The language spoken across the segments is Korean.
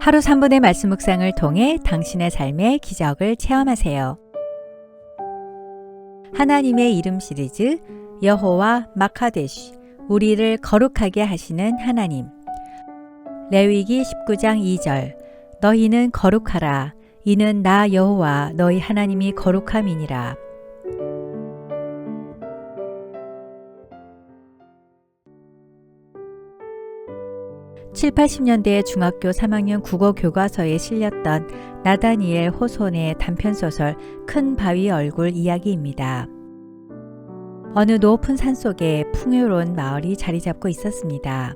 하루 3분의 말씀 묵상을 통해 당신의 삶의 기적을 체험하세요. 하나님의 이름 시리즈 여호와 마카데시, 우리를 거룩하게 하시는 하나님. 레위기 19장 2절, 너희는 거룩하라. 이는 나 여호와 너희 하나님이 거룩함이니라. (7, 80년대) 중학교 3학년 국어 교과서에 실렸던 나다니엘 호손의 단편소설 큰 바위 얼굴 이야기입니다. 어느 높은 산속에 풍요로운 마을이 자리 잡고 있었습니다.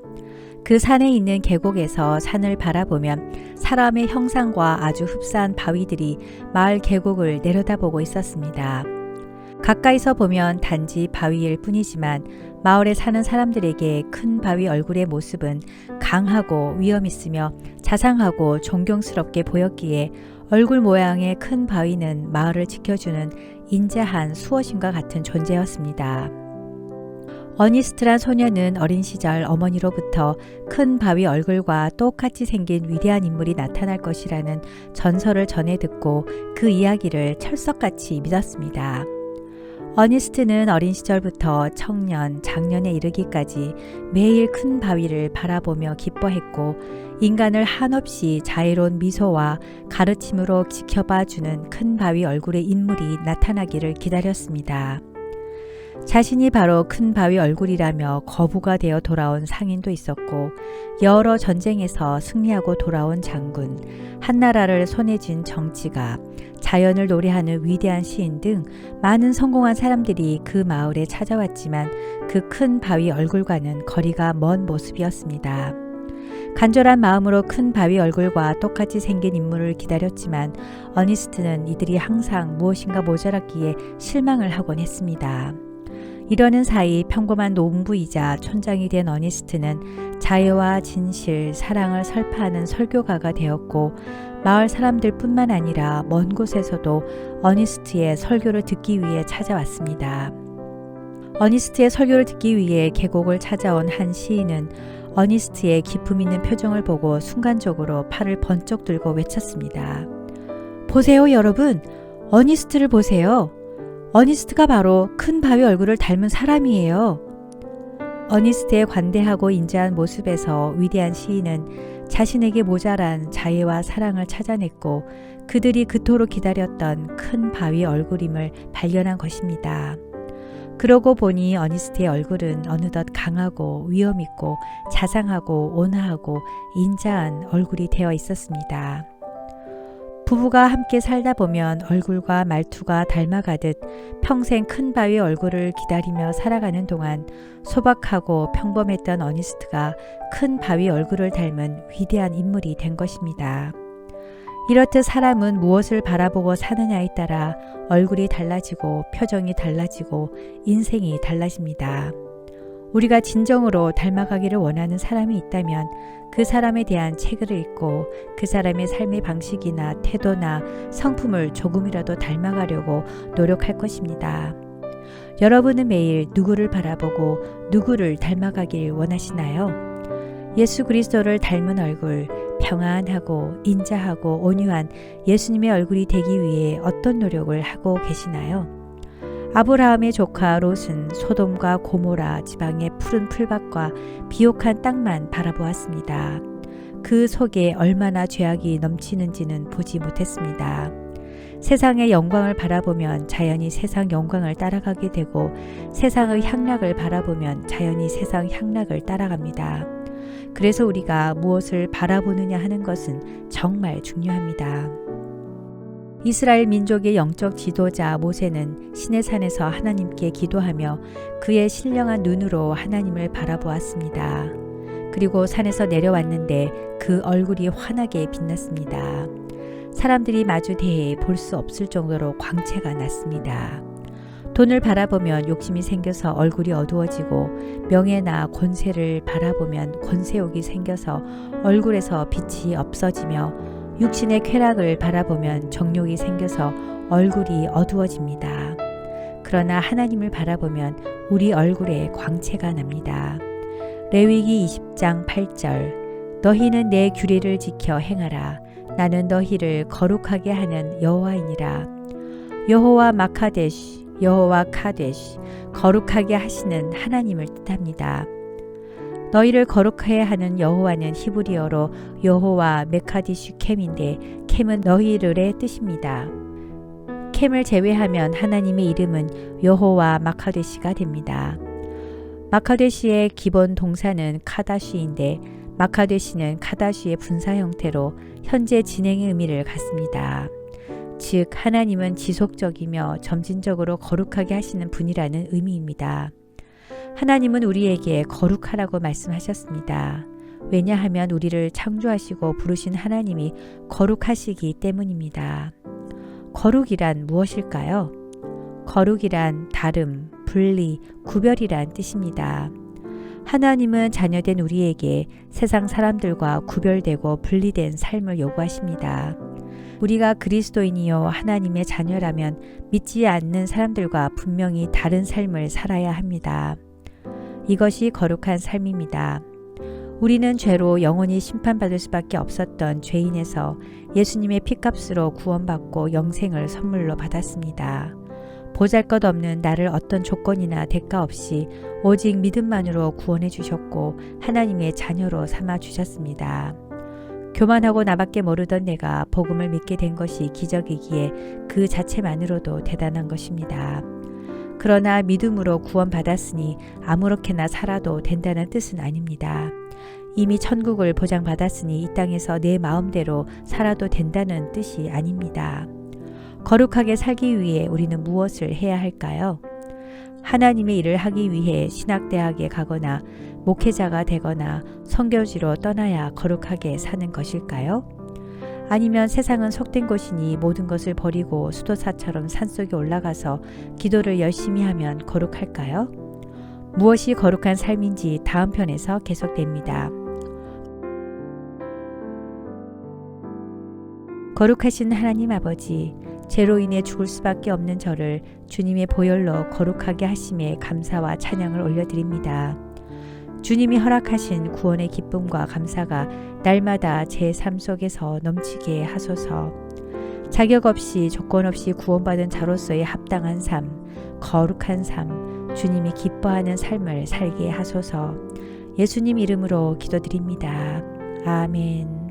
그 산에 있는 계곡에서 산을 바라보면 사람의 형상과 아주 흡사한 바위들이 마을 계곡을 내려다보고 있었습니다. 가까이서 보면 단지 바위일 뿐이지만 마을에 사는 사람들에게 큰 바위 얼굴의 모습은 강하고 위험 있으며 자상하고 존경스럽게 보였기에 얼굴 모양의 큰 바위는 마을을 지켜주는 인자한 수호신과 같은 존재였습니다. 어니스트란 소녀는 어린 시절 어머니로부터 큰 바위 얼굴과 똑같이 생긴 위대한 인물이 나타날 것이라는 전설을 전해 듣고 그 이야기를 철석같이 믿었습니다. 어니스트는 어린 시절부터 청년, 장년에 이르기까지 매일 큰 바위를 바라보며 기뻐했고 인간을 한없이 자애로운 미소와 가르침으로 지켜봐주는 큰 바위 얼굴의 인물이 나타나기를 기다렸습니다. 자신이 바로 큰 바위 얼굴이라며 거부가 되어 돌아온 상인도 있었고 여러 전쟁에서 승리하고 돌아온 장군, 한나라를 손에 쥔 정치가, 자연을 노래하는 위대한 시인 등 많은 성공한 사람들이 그 마을에 찾아왔지만 그 큰 바위 얼굴과는 거리가 먼 모습이었습니다. 간절한 마음으로 큰 바위 얼굴과 똑같이 생긴 인물을 기다렸지만 어니스트는 이들이 항상 무엇인가 모자랐기에 실망을 하곤 했습니다. 이러는 사이 평범한 농부이자 촌장이 된 어니스트는 자애와 진실, 사랑을 설파하는 설교가가 되었고 마을 사람들 뿐만 아니라 먼 곳에서도 어니스트의 설교를 듣기 위해 찾아왔습니다. 어니스트의 설교를 듣기 위해 계곡을 찾아온 한 시인은 어니스트의 기품 있는 표정을 보고 순간적으로 팔을 번쩍 들고 외쳤습니다. 보세요, 여러분! 어니스트를 보세요! 어니스트가 바로 큰 바위 얼굴을 닮은 사람이에요. 어니스트의 관대하고 인자한 모습에서 위대한 시인은 자신에게 모자란 자애와 사랑을 찾아냈고 그들이 그토록 기다렸던 큰 바위 얼굴임을 발견한 것입니다. 그러고 보니 어니스트의 얼굴은 어느덧 강하고 위엄있고 자상하고 온화하고 인자한 얼굴이 되어 있었습니다. 부부가 함께 살다 보면 얼굴과 말투가 닮아가듯 평생 큰 바위 얼굴을 기다리며 살아가는 동안 소박하고 평범했던 어니스트가 큰 바위 얼굴을 닮은 위대한 인물이 된 것입니다. 이렇듯 사람은 무엇을 바라보고 사느냐에 따라 얼굴이 달라지고 표정이 달라지고 인생이 달라집니다. 우리가 진정으로 닮아가기를 원하는 사람이 있다면 그 사람에 대한 책을 읽고 그 사람의 삶의 방식이나 태도나 성품을 조금이라도 닮아가려고 노력할 것입니다. 여러분은 매일 누구를 바라보고 누구를 닮아가길 원하시나요? 예수 그리스도를 닮은 얼굴, 평안하고 인자하고 온유한 예수님의 얼굴이 되기 위해 어떤 노력을 하고 계시나요? 아브라함의 조카 롯은 소돔과 고모라 지방의 푸른 풀밭과 비옥한 땅만 바라보았습니다. 그 속에 얼마나 죄악이 넘치는지는 보지 못했습니다. 세상의 영광을 바라보면 자연히 세상 영광을 따라가게 되고 세상의 향락을 바라보면 자연히 세상 향락을 따라갑니다. 그래서 우리가 무엇을 바라보느냐 하는 것은 정말 중요합니다. 이스라엘 민족의 영적 지도자 모세는 시내산에서 하나님께 기도하며 그의 신령한 눈으로 하나님을 바라보았습니다. 그리고 산에서 내려왔는데 그 얼굴이 환하게 빛났습니다. 사람들이 마주 대해 볼 수 없을 정도로 광채가 났습니다. 돈을 바라보면 욕심이 생겨서 얼굴이 어두워지고 명예나 권세를 바라보면 권세욕이 생겨서 얼굴에서 빛이 없어지며 육신의 쾌락을 바라보면 정욕이 생겨서 얼굴이 어두워집니다. 그러나 하나님을 바라보면 우리 얼굴에 광채가 납니다. 레위기 20장 8절 너희는 내 규례를 지켜 행하라. 나는 너희를 거룩하게 하는 여호와이니라. 여호와 마카데시, 여호와 카데시, 거룩하게 하시는 하나님을 뜻합니다. 너희를 거룩하게 하는 여호와는 히브리어로 여호와 메카디슈 캠인데 캠은 너희를의 뜻입니다. 캠을 제외하면 하나님의 이름은 여호와 마카데시가 됩니다. 마카데시의 기본 동사는 카다시인데 마카데시는 카다시의 분사 형태로 현재 진행의 의미를 갖습니다. 즉 하나님은 지속적이며 점진적으로 거룩하게 하시는 분이라는 의미입니다. 하나님은 우리에게 거룩하라고 말씀하셨습니다. 왜냐하면 우리를 창조하시고 부르신 하나님이 거룩하시기 때문입니다. 거룩이란 무엇일까요? 거룩이란 다름, 분리, 구별이란 뜻입니다. 하나님은 자녀된 우리에게 세상 사람들과 구별되고 분리된 삶을 요구하십니다. 우리가 그리스도인이요 하나님의 자녀라면 믿지 않는 사람들과 분명히 다른 삶을 살아야 합니다. 이것이 거룩한 삶입니다. 우리는 죄로 영원히 심판받을 수밖에 없었던 죄인에서 예수님의 피값으로 구원받고 영생을 선물로 받았습니다. 보잘것없는 나를 어떤 조건이나 대가 없이 오직 믿음만으로 구원해 주셨고 하나님의 자녀로 삼아 주셨습니다. 교만하고 나밖에 모르던 내가 복음을 믿게 된 것이 기적이기에 그 자체만으로도 대단한 것입니다. 그러나 믿음으로 구원받았으니 아무렇게나 살아도 된다는 뜻은 아닙니다. 이미 천국을 보장받았으니 이 땅에서 내 마음대로 살아도 된다는 뜻이 아닙니다. 거룩하게 살기 위해 우리는 무엇을 해야 할까요? 하나님의 일을 하기 위해 신학대학에 가거나 목회자가 되거나 선교지로 떠나야 거룩하게 사는 것일까요? 아니면 세상은 속된 곳이니 모든 것을 버리고 수도사처럼 산속에 올라가서 기도를 열심히 하면 거룩할까요? 무엇이 거룩한 삶인지 다음 편에서 계속됩니다. 거룩하신 하나님 아버지, 죄로 인해 죽을 수밖에 없는 저를 주님의 보혈로 거룩하게 하심에 감사와 찬양을 올려드립니다. 주님이 허락하신 구원의 기쁨과 감사가 날마다 제 삶 속에서 넘치게 하소서. 자격 없이 조건 없이 구원받은 자로서의 합당한 삶, 거룩한 삶, 주님이 기뻐하는 삶을 살게 하소서. 예수님 이름으로 기도드립니다. 아멘.